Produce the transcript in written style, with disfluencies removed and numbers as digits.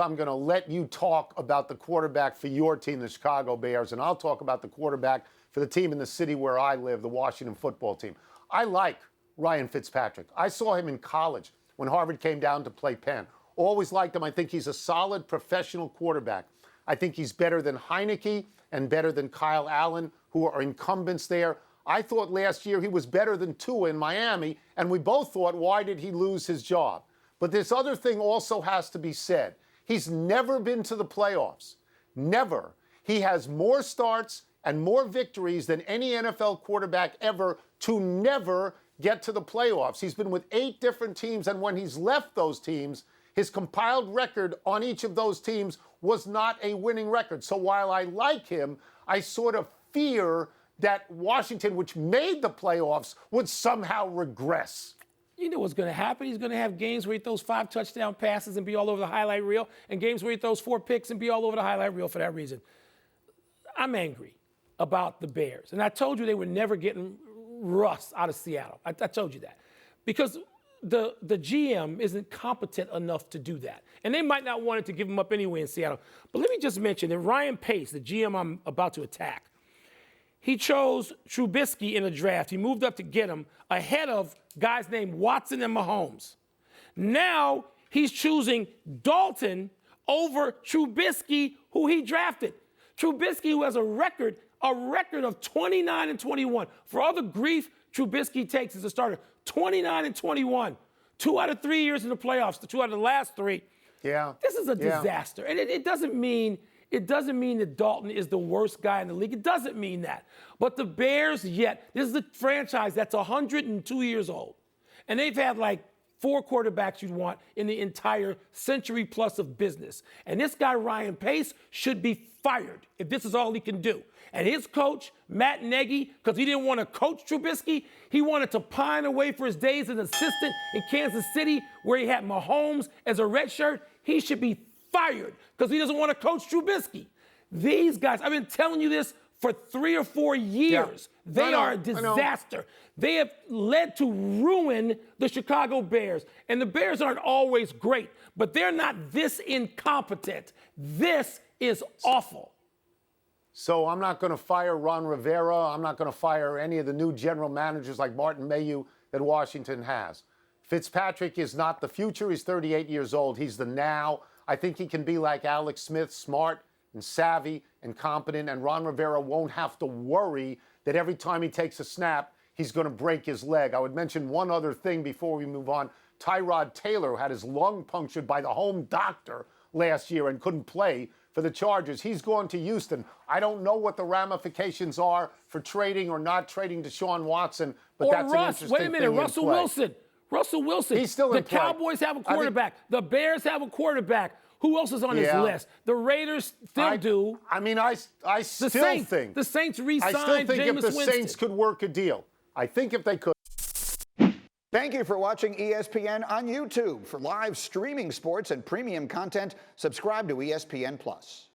I'm going to let you talk about the quarterback for your team, the Chicago Bears, and I'll talk about the quarterback for the team in the city where I live, the Washington football team. I like Ryan Fitzpatrick. I saw him in college when Harvard came down to play Penn. Always liked him. I think he's a solid professional quarterback. I think he's better than Heineke and better than Kyle Allen, who are incumbents there. I thought last year he was better than Tua in Miami, and we both thought, why did he lose his job? But this other thing also has to be said. He's never been to the playoffs. Never. He has more starts and more victories than any NFL quarterback ever to never get to the playoffs. He's been with 8 different teams, and when he's left those teams, his compiled record on each of those teams was not a winning record. So while I like him, I sort of fear that Washington, which made the playoffs, would somehow regress. You know what's going to happen? He's going to have games where he throws 5 touchdown passes and be all over the highlight reel, and games where he throws 4 picks and be all over the highlight reel for that reason. I'm angry about the Bears. And I told you they were never getting Russ out of Seattle. I told you that. Because the GM isn't competent enough to do that. And they might not want to give him up anyway in Seattle. But let me just mention that Ryan Pace, the GM I'm about to attack, he chose Trubisky in a draft. He moved up to get him ahead of guys named Watson and Mahomes. Now he's choosing Dalton over Trubisky, who he drafted. Trubisky, who has a record of 29-21. For all the grief Trubisky takes as a starter, 29-21. 2 out of 3 years in the playoffs, 2 out of the last 3. Yeah. This is a disaster. And it doesn't mean that Dalton is the worst guy in the league. It doesn't mean that. But the Bears, this is a franchise that's 102 years old. And they've had like 4 quarterbacks you'd want in the entire century plus of business. And this guy, Ryan Pace, should be fired if this is all he can do. And his coach, Matt Nagy, because he didn't want to coach Trubisky, he wanted to pine away for his days as an assistant in Kansas City where he had Mahomes as a redshirt. He should be fired because he doesn't want to coach Trubisky. These guys, I've been telling you this for 3 or 4 years. Yeah. They are a disaster. They have led to ruin the Chicago Bears. And the Bears aren't always great, but they're not this incompetent. This is awful. So I'm not going to fire Ron Rivera. I'm not going to fire any of the new general managers like Martin Mayhew that Washington has. Fitzpatrick is not the future. He's 38 years old. He's the now. I think he can be like Alex Smith, smart and savvy and competent, and Ron Rivera won't have to worry that every time he takes a snap, he's going to break his leg. I would mention one other thing before we move on. Tyrod Taylor had his lung punctured by the home doctor last year and couldn't play for the Chargers. He's going to Houston. I don't know what the ramifications are for trading or not trading Deshaun Watson, but or that's Russ. an interesting Wait a minute, thing Russell Wilson. Russell Wilson. He's still in the play. Cowboys have a quarterback. The Bears have a quarterback. Who else is on his list? The Raiders still do. I mean, I still think the Saints re-signed I still think Jameis if the Winston. Saints could work a deal, I think if they could. Thank you for watching ESPN on YouTube. For live streaming sports and premium content, subscribe to ESPN+.